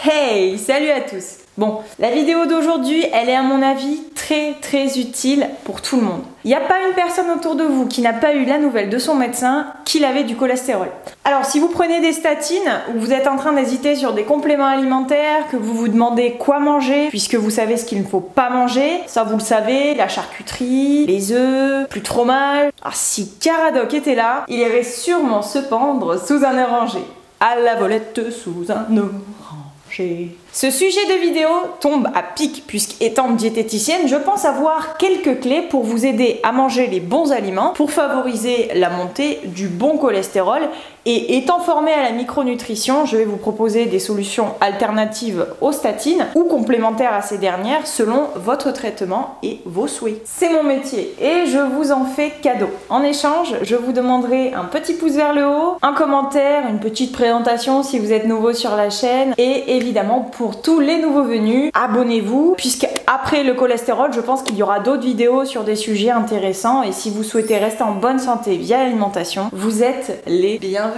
Hey, salut à tous. Bon, la vidéo d'aujourd'hui, elle est à mon avis très utile pour tout le monde. Il n'y a pas une personne autour de vous qui n'a pas eu la nouvelle de son médecin qu'il avait du cholestérol. Alors si vous prenez des statines ou vous êtes en train d'hésiter sur des compléments alimentaires, que vous vous demandez quoi manger puisque vous savez ce qu'il ne faut pas manger, ça vous le savez, la charcuterie, les œufs, plus de fromage. Ah, si Caradoc était là, il irait sûrement se pendre sous un oranger. À la volette sous un oranger. Ce sujet de vidéo tombe à pic puisqu'étant diététicienne, je pense avoir quelques clés pour vous aider à manger les bons aliments pour favoriser la montée du bon cholestérol. Et étant formée à la micronutrition, je vais vous proposer des solutions alternatives aux statines ou complémentaires à ces dernières selon votre traitement et vos souhaits. C'est mon métier et je vous en fais cadeau. En échange, je vous demanderai un petit pouce vers le haut, un commentaire, une petite présentation si vous êtes nouveau sur la chaîne et évidemment pour tous les nouveaux venus, abonnez-vous puisque après le cholestérol, je pense qu'il y aura d'autres vidéos sur des sujets intéressants et si vous souhaitez rester en bonne santé via l'alimentation, vous êtes les bienvenus.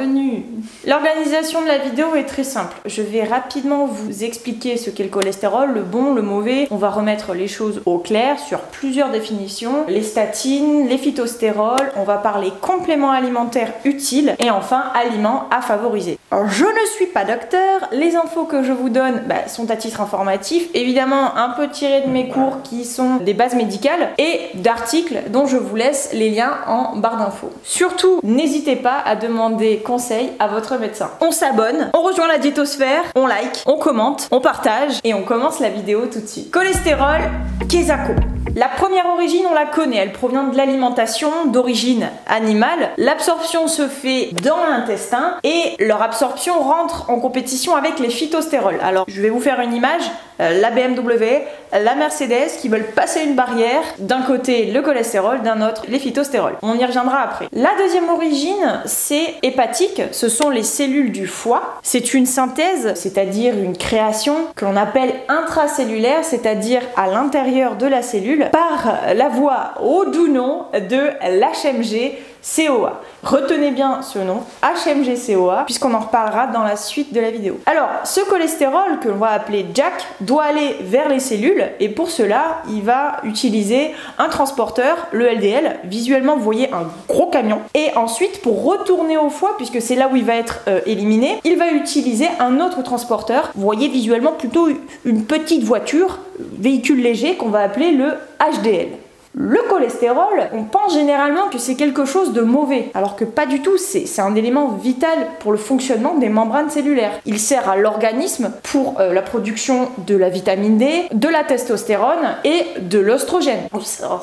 L'organisation de la vidéo est très simple. Je vais rapidement vous expliquer ce qu'est le cholestérol, le bon, le mauvais. On va remettre les choses au clair sur plusieurs définitions. Les statines, les phytostérols, on va parler compléments alimentaires utiles et enfin aliments à favoriser. Alors, je ne suis pas docteur, les infos que je vous donne sont à titre informatif, évidemment un peu tirées de mes cours qui sont des bases médicales et d'articles dont je vous laisse les liens en barre d'infos. Surtout, n'hésitez pas à demander conseil à votre médecin. On s'abonne, on rejoint la diétosphère, on like, on commente, on partage et on commence la vidéo tout de suite. Cholestérol, Quesaco. La première origine, on la connaît, elle provient de l'alimentation d'origine animale. L'absorption se fait dans l'intestin et leur absorption rentre en compétition avec les phytostérols. Alors, je vais vous faire une image, la BMW, la Mercedes qui veulent passer une barrière, d'un côté le cholestérol, d'un autre les phytostérols. On y reviendra après. La deuxième origine, c'est hépatique, ce sont les cellules du foie. C'est une synthèse, c'est-à-dire une création que l'on appelle intracellulaire, c'est-à-dire à l'intérieur de la cellule, par la voie au doux nom de l'HMG-CoA. Retenez bien ce nom, HMG-CoA, puisqu'on en reparlera dans la suite de la vidéo. Alors, ce cholestérol, que l'on va appeler Jack, doit aller vers les cellules, et pour cela, il va utiliser un transporteur, le LDL. Visuellement, vous voyez un gros camion. Et ensuite, pour retourner au foie, puisque c'est là où il va être éliminé, il va utiliser un autre transporteur. Vous voyez visuellement plutôt une petite voiture, véhicule léger, qu'on va appeler le HDL. Le cholestérol, on pense généralement que c'est quelque chose de mauvais, alors que pas du tout, c'est un élément vital pour le fonctionnement des membranes cellulaires. Il sert à l'organisme pour la production de la vitamine D, de la testostérone et de l'oestrogène.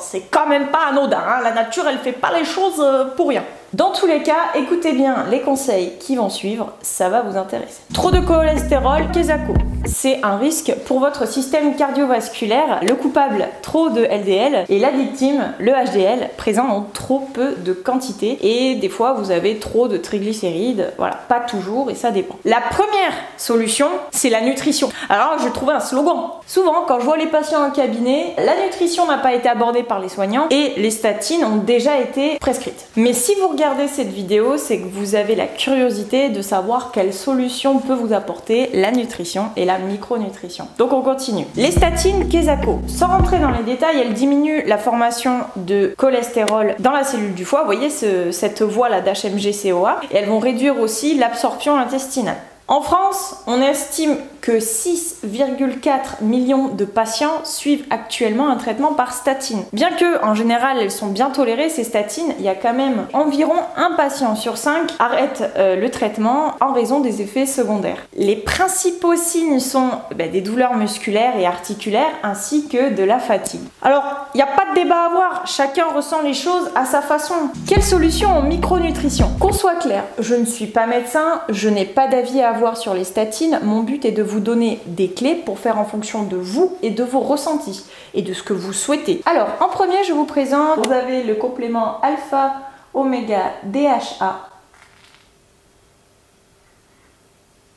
C'est quand même pas anodin, hein, la nature elle fait pas les choses pour rien. Dans tous les cas, écoutez bien les conseils qui vont suivre, ça va vous intéresser. Trop de cholestérol, Quesaco. C'est un risque pour votre système cardiovasculaire. Le coupable, trop de LDL, et la victime, le HDL, présent en trop peu de quantité. Et des fois, vous avez trop de triglycérides. Voilà, pas toujours, et ça dépend. La première solution, c'est la nutrition. Alors, je trouvais un slogan. Souvent, quand je vois les patients en cabinet, la nutrition n'a pas été abordée par les soignants et les statines ont déjà été prescrites. Mais si vous regardez cette vidéo, c'est que vous avez la curiosité de savoir quelle solution peut vous apporter la nutrition et la micronutrition. Donc on continue. Les statines Quesaco. Sans rentrer dans les détails, elles diminuent la formation de cholestérol dans la cellule du foie. Vous voyez cette voie là d'HMG-CoA et elles vont réduire aussi l'absorption intestinale. En France, on estime que 6,4 millions de patients suivent actuellement un traitement par statine. Bien que, en général, elles sont bien tolérées, ces statines, il y a quand même environ un patient sur 5 arrête le traitement en raison des effets secondaires. Les principaux signes sont des douleurs musculaires et articulaires ainsi que de la fatigue. Alors, il n'y a pas de débat à avoir, chacun ressent les choses à sa façon. Quelle solution en micronutrition? Qu'on soit clair, je ne suis pas médecin, je n'ai pas d'avis à avoir sur les statines, mon but est de vous donner des clés pour faire en fonction de vous et de vos ressentis et de ce que vous souhaitez. Alors, en premier, je vous présente, vous avez le complément alpha oméga DHA.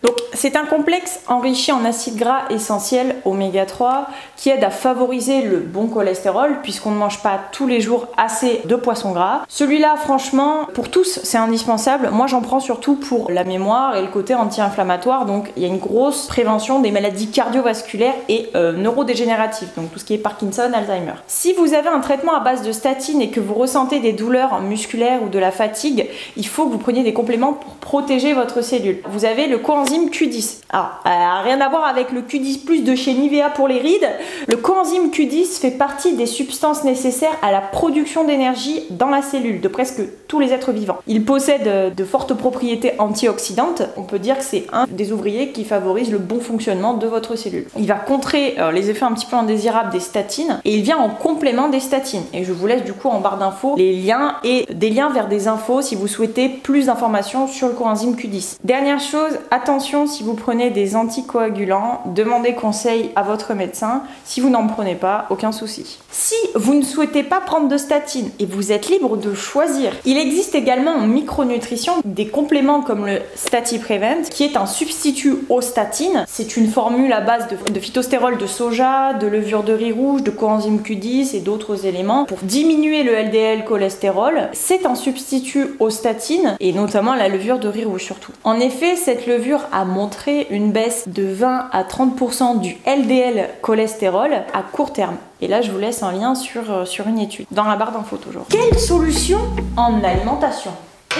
Donc C'est un complexe enrichi en acides gras essentiels oméga 3 qui aide à favoriser le bon cholestérol puisqu'on ne mange pas tous les jours assez de poissons gras. Celui-là, franchement, pour tous, c'est indispensable. Moi, j'en prends surtout pour la mémoire et le côté anti-inflammatoire. Donc, il y a une grosse prévention des maladies cardiovasculaires et neurodégénératives. Donc, tout ce qui est Parkinson, Alzheimer. Si vous avez un traitement à base de statine et que vous ressentez des douleurs musculaires ou de la fatigue, il faut que vous preniez des compléments pour protéger votre cellule. Vous avez le coenzyme Q10. Alors, rien à voir avec le Q10+ de chez Nivea pour les rides. Le coenzyme Q10 fait partie des substances nécessaires à la production d'énergie dans la cellule de presque tous les êtres vivants. Il possède de fortes propriétés antioxydantes. On peut dire que c'est un des ouvriers qui favorise le bon fonctionnement de votre cellule. Il va contrer les effets un petit peu indésirables des statines et il vient en complément des statines. Et je vous laisse du coup en barre d'infos les liens et des liens vers des infos si vous souhaitez plus d'informations sur le coenzyme Q10. Dernière chose, attention si vous prenez des anticoagulants, demandez conseil à votre médecin. Si vous n'en prenez pas, aucun souci. Si vous ne souhaitez pas prendre de statine et vous êtes libre de choisir, il existe également en micronutrition des compléments comme le StatiPrevent qui est un substitut aux statines. C'est une formule à base de phytostérol de soja, de levure de riz rouge, de coenzyme Q10 et d'autres éléments pour diminuer le LDL cholestérol. C'est un substitut aux statines et notamment la levure de riz rouge surtout. En effet, cette levure a montré une baisse de 20 à 30% du LDL cholestérol à court terme. Et là, je vous laisse un lien sur une étude dans la barre d'infos toujours. Quelle solution en alimentation ?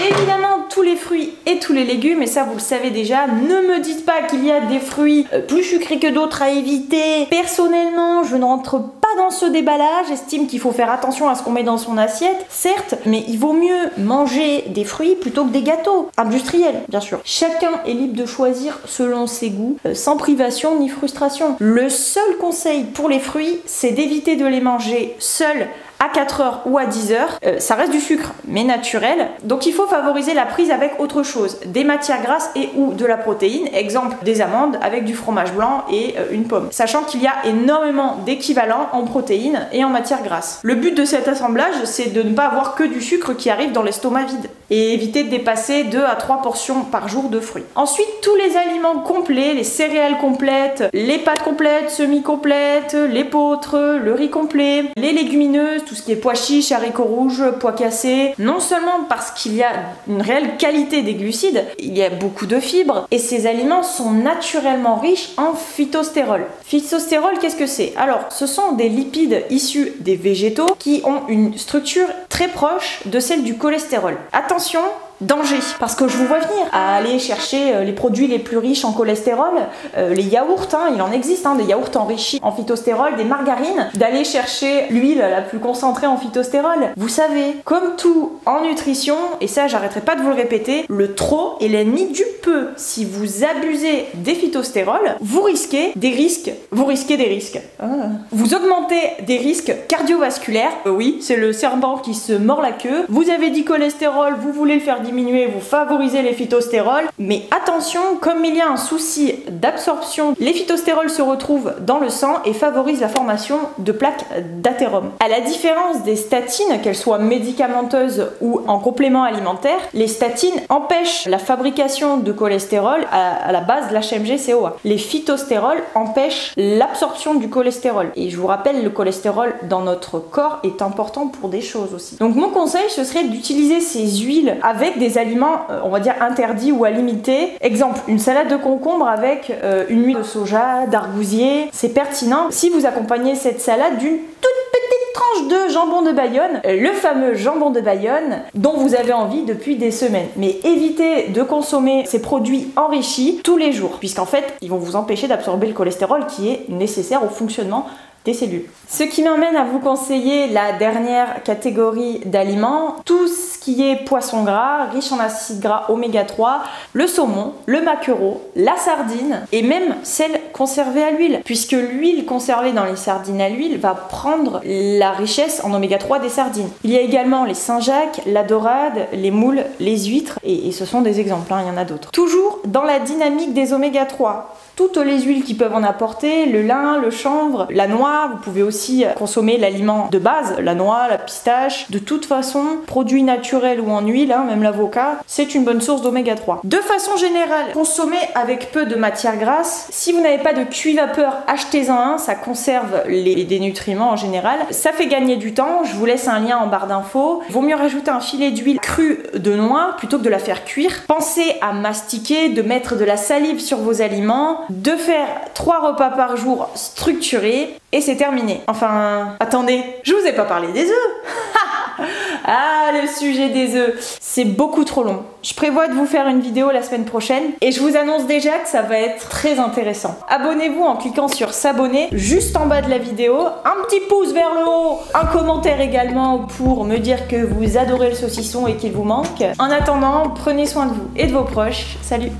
Évidemment, tous les fruits et tous les légumes, et ça vous le savez déjà, ne me dites pas qu'il y a des fruits plus sucrés que d'autres à éviter. Personnellement, je ne rentre pas dans ce débat-là, j'estime qu'il faut faire attention à ce qu'on met dans son assiette, certes, mais il vaut mieux manger des fruits plutôt que des gâteaux, industriels, bien sûr. Chacun est libre de choisir selon ses goûts, sans privation ni frustration. Le seul conseil pour les fruits, c'est d'éviter de les manger seuls à 4 heures ou à 10 heures, ça reste du sucre, mais naturel. Donc il faut favoriser la prise avec autre chose, des matières grasses et ou de la protéine, exemple des amandes avec du fromage blanc et une pomme. Sachant qu'il y a énormément d'équivalents en protéines et en matières grasses. Le but de cet assemblage, c'est de ne pas avoir que du sucre qui arrive dans l'estomac vide et éviter de dépasser 2 à 3 portions par jour de fruits. Ensuite, tous les aliments complets, les céréales complètes, les pâtes complètes, semi-complètes, l'épeautre, le riz complet, les légumineuses, tout ce qui est pois chiches, haricots rouges, pois cassés, non seulement parce qu'il y a une réelle qualité des glucides, il y a beaucoup de fibres et ces aliments sont naturellement riches en phytostérol. Phytostérol, qu'est-ce que c'est? Alors, ce sont des lipides issus des végétaux qui ont une structure très proche de celle du cholestérol. Attention, danger, parce que je vous vois venir à aller chercher les produits les plus riches en cholestérol, les yaourts, il en existe, des yaourts enrichis en phytostérol, des margarines, d'aller chercher l'huile la plus concentrée en phytostérol. Vous savez, comme tout en nutrition, et ça j'arrêterai pas de vous le répéter, le trop est l'ennemi du peu. Si vous abusez des phytostérols, vous risquez des risques. Vous augmentez des risques cardiovasculaires. Oui, c'est le serpent qui se mord la queue. Vous avez dit cholestérol, vous voulez le faire diminuer, vous favorisez les phytostérols, mais attention, comme il y a un souci d'absorption, les phytostérols se retrouvent dans le sang et favorisent la formation de plaques d'athérome. À la différence des statines, qu'elles soient médicamenteuses ou en complément alimentaire, les statines empêchent la fabrication de cholestérol à la base de l'HMG-CoA. Les phytostérols empêchent l'absorption du cholestérol. Et je vous rappelle, le cholestérol dans notre corps est important pour des choses aussi. Donc mon conseil, ce serait d'utiliser ces huiles avec des aliments, on va dire, interdits ou à limiter. Exemple, une salade de concombre avec une huile de soja, d'argousier, c'est pertinent. Si vous accompagnez cette salade d'une toute petite tranche de jambon de Bayonne, le fameux jambon de Bayonne dont vous avez envie depuis des semaines. Mais évitez de consommer ces produits enrichis tous les jours, puisqu'en fait, ils vont vous empêcher d'absorber le cholestérol qui est nécessaire au fonctionnement des cellules. Ce qui m'emmène à vous conseiller la dernière catégorie d'aliments, tout ce qui est poisson gras, riche en acides gras oméga 3, le saumon, le maquereau, la sardine et même celle conservés à l'huile, puisque l'huile conservée dans les sardines à l'huile va prendre la richesse en oméga 3 des sardines. Il y a également les Saint-Jacques, la dorade, les moules, les huîtres, et ce sont des exemples, il y en a d'autres. Toujours dans la dynamique des oméga 3. Toutes les huiles qui peuvent en apporter, le lin, le chanvre, la noix, vous pouvez aussi consommer l'aliment de base, la noix, la pistache. De toute façon, produits naturels ou en huile, même l'avocat, c'est une bonne source d'oméga 3. De façon générale, consommez avec peu de matière grasse. Si vous n'avez pas de cuit vapeur, achetez-en un, ça conserve des nutriments en général. Ça fait gagner du temps, je vous laisse un lien en barre d'infos. Vaut mieux rajouter un filet d'huile crue de noix plutôt que de la faire cuire. Pensez à mastiquer, de mettre de la salive sur vos aliments, de faire 3 repas par jour structurés et c'est terminé. Enfin, attendez, je vous ai pas parlé des œufs. Ah, le sujet des œufs, c'est beaucoup trop long. Je prévois de vous faire une vidéo la semaine prochaine et je vous annonce déjà que ça va être très intéressant. Abonnez-vous en cliquant sur s'abonner juste en bas de la vidéo, un petit pouce vers le haut, un commentaire également pour me dire que vous adorez le saucisson et qu'il vous manque. En attendant, prenez soin de vous et de vos proches. Salut!